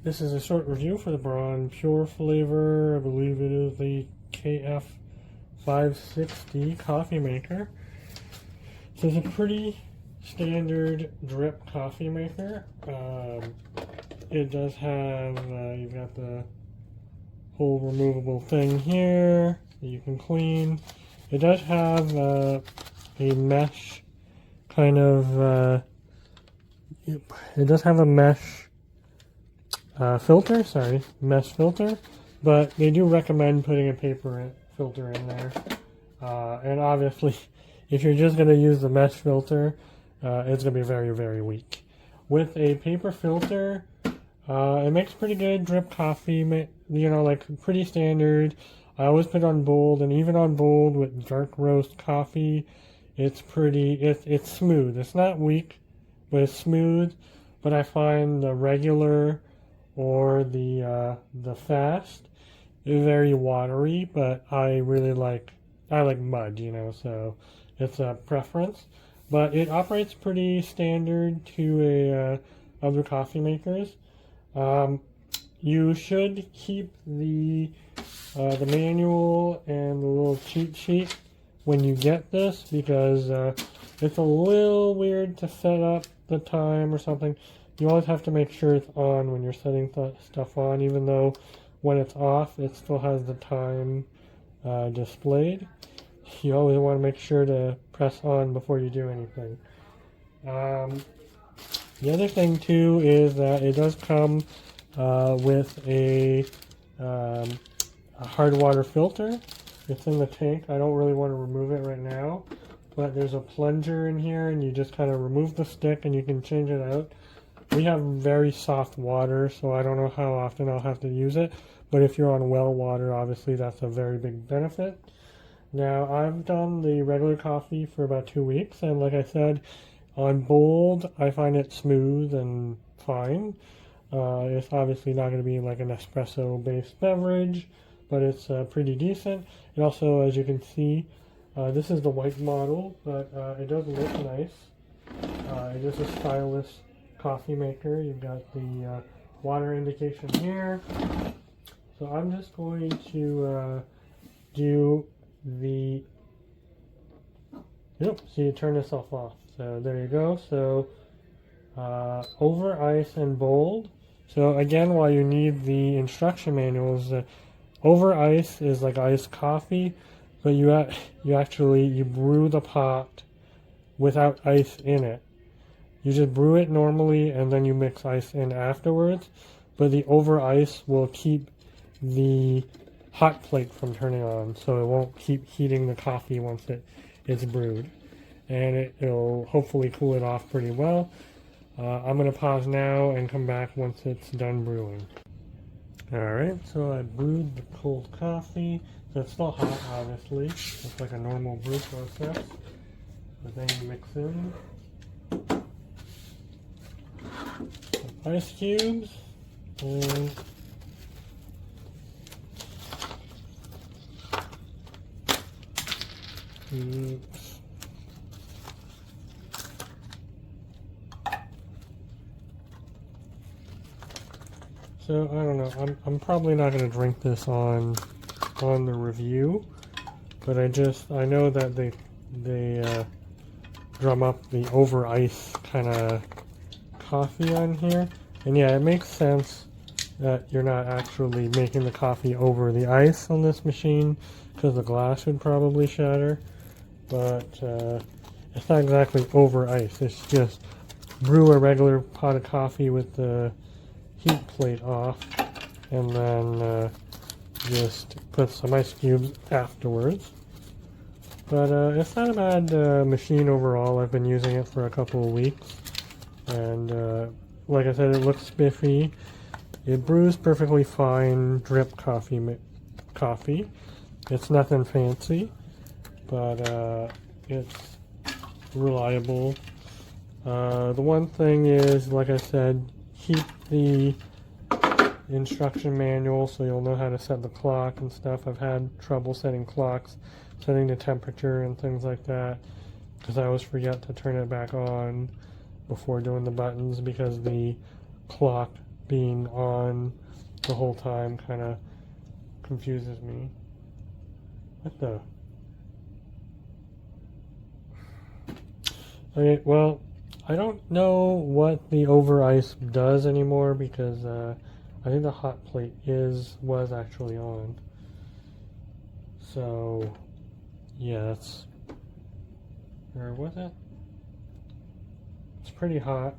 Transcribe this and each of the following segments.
This is a short review for the Braun PureFlavor. I believe it is the KF560 coffee maker. So it's a pretty standard drip coffee maker. It does have, you've got the whole removable thing here that you can clean. It does have a mesh kind of, it does have a mesh mesh filter, but they do recommend putting a paper filter in there. And obviously, if you're just going to use the mesh filter, it's going to be very, very weak. With a paper filter, it makes pretty good drip coffee, you know, like pretty standard. I always put on bold, and even on bold with dark roast coffee, it's pretty, it's smooth. It's not weak, but it's smooth. But I find the regular or the fast is very watery, but I like mud, you know, so it's a preference. But it operates pretty standard to other coffee makers. You should keep the manual and the little cheat sheet when you get this, because it's a little weird to set up the time or something. You always have to make sure it's on when you're setting stuff on, even though when it's off, it still has the time displayed. You always want to make sure to press on before you do anything. The other thing too is that it does come with a hard water filter. It's in the tank. I don't really want to remove it right now, but there's a plunger in here, and you just kind of remove the stick and you can change it out. We have very soft water, so I don't know how often I'll have to use it, but if you're on well water, obviously that's a very big benefit. Now, I've done the regular coffee for about 2 weeks, and like I said, on bold, I find it smooth and fine. It's obviously not going to be like an espresso-based beverage, but it's pretty decent. And also, as you can see, this is the white model, but it does look nice. It is a stylish coffee maker. You've got the water indication here. So I'm just going to do the, see, you turn this off. So there you go. So over ice and bold. So again, while you need the instruction manuals, over ice is like iced coffee, but you brew the pot without ice in it. You just brew it normally, and then you mix ice in afterwards. But the over ice will keep the hot plate from turning on, so it won't keep heating the coffee once it's brewed. And it'll hopefully cool it off pretty well. I'm going to pause now and come back once it's done brewing. Alright, so I brewed the cold coffee. So it's still hot, obviously. It's like a normal brew process. But then you mix in ice cubes and so I don't know. I'm probably not going to drink this on the review, but I know that they drum up the over ice kind of coffee on here, and yeah, it makes sense that you're not actually making the coffee over the ice on this machine, because the glass would probably shatter. But it's not exactly over ice. It's just brew a regular pot of coffee with the heat plate off, and then just put some ice cubes afterwards. But it's not a bad machine overall. I've been using it for a couple of weeks, and like I said, it looks spiffy. It brews perfectly fine drip coffee. It's nothing fancy, but it's reliable. The one thing is, like I said, keep the instruction manual so you'll know how to set the clock and stuff. I've had trouble setting clocks, setting the temperature and things like that, because I always forget to turn it back on before doing the buttons, because the clock being on the whole time kind of confuses me. What the? Okay, well, I don't know what the over ice does anymore because I think the hot plate was actually on. So yeah, that's, or was it? It's pretty hot.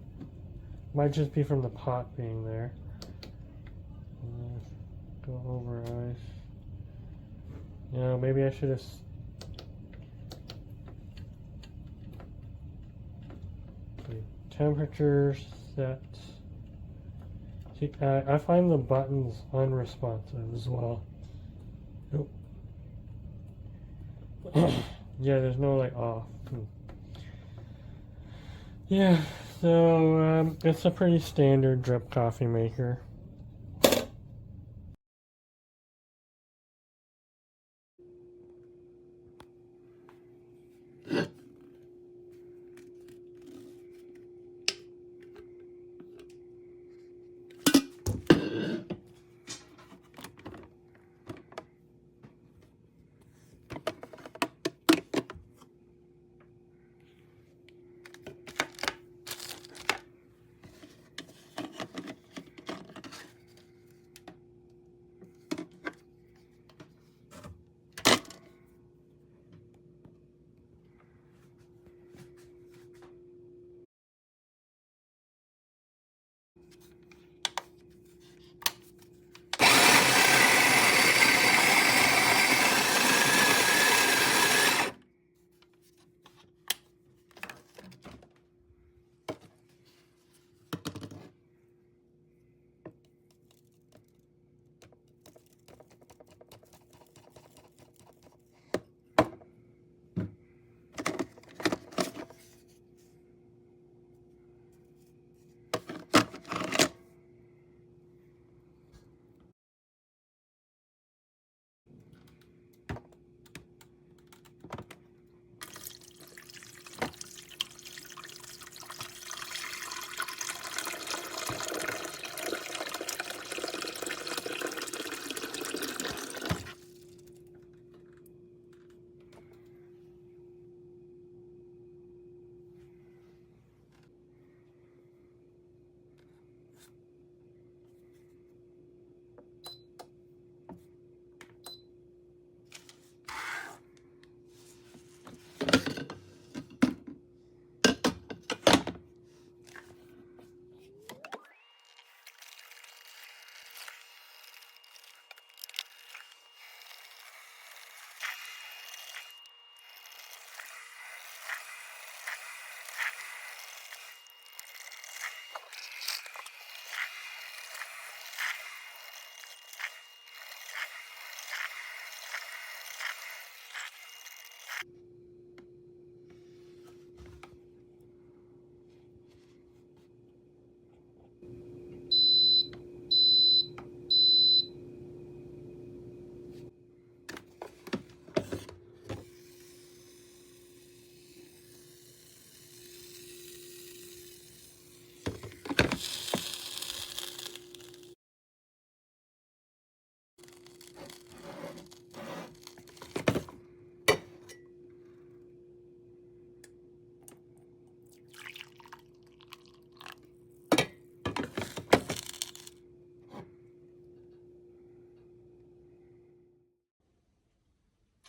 Might just be from the pot being there. Go over ice. You know, maybe I should have. Temperature set. See, I find the buttons unresponsive as well. Nope. Yeah, there's no like off. Yeah, so it's a pretty standard drip coffee maker.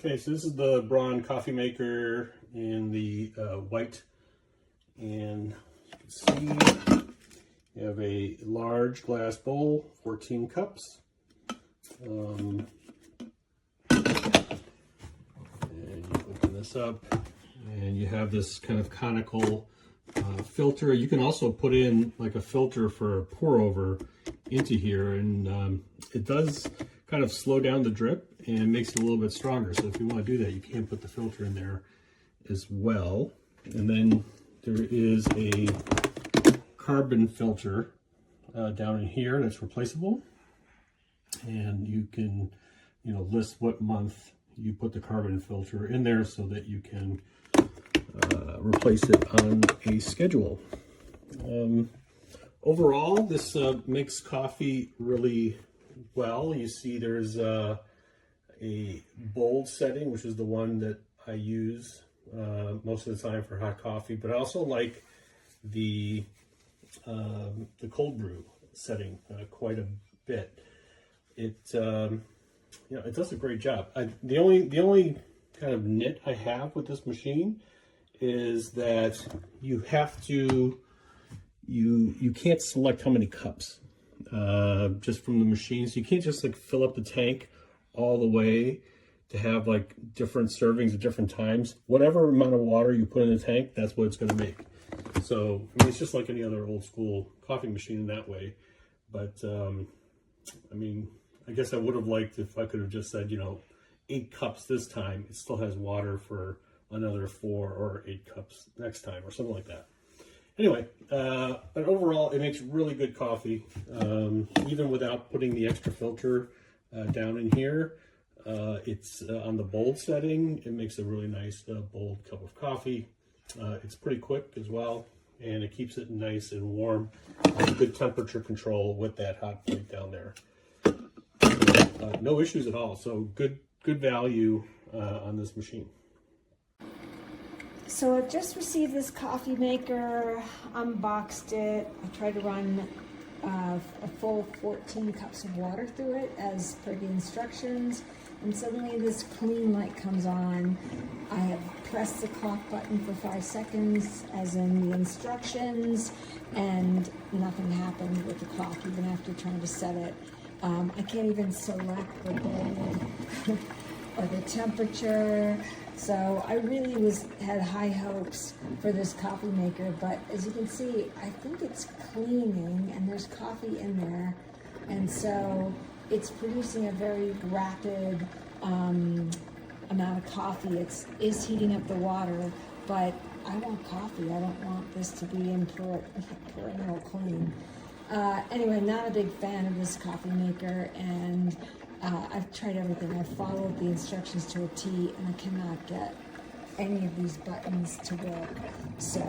Okay, so this is the Braun coffee maker in the white, and you can see you have a large glass bowl, 14 cups. And you open this up, and you have this kind of conical filter. You can also put in like a filter for a pour over into here, and it does kind of slow down the drip and makes it a little bit stronger. So if you want to do that, you can put the filter in there as well. And then there is a carbon filter down in here that's replaceable, and you can, you know, list what month you put the carbon filter in there so that you can replace it on a schedule. overall, this makes coffee really well. You see there's a bold setting, which is the one that I use most of the time for hot coffee, but I also like the cold brew setting quite a bit. It it does a great job. The only kind of nit I have with this machine is that you have to you can't select how many cups just from the machine. So you can't just like fill up the tank all the way to have like different servings at different times. Whatever amount of water you put in the tank, that's what it's going to make. So I mean, it's just like any other old school coffee machine in that way. But I mean, I guess I would have liked if I could have just said, 8 cups this time. It still has water for another 4 or 8 cups next time, or something like that. Anyway, but overall, it makes really good coffee, even without putting the extra filter down in here. It's on the bold setting. It makes a really nice bold cup of coffee. It's pretty quick as well, and it keeps it nice and warm. Good temperature control with that hot plate down there. No issues at all. So good value on this machine. So I've just received this coffee maker, unboxed it. I tried to run a full 14 cups of water through it as per the instructions, and suddenly this clean light comes on. I have pressed the clock button for 5 seconds as in the instructions, and nothing happened with the clock even after trying to set it. I can't even select the bold or the temperature. So I really had high hopes for this coffee maker, but as you can see, I think it's cleaning and there's coffee in there. And so it's producing a very rapid amount of coffee. It is heating up the water, but I want coffee. I don't want this to be in perennial clean. Anyway, not a big fan of this coffee maker, and I've tried everything. I've followed the instructions to a T, and I cannot get any of these buttons to work. So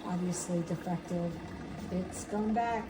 obviously defective. It's going back.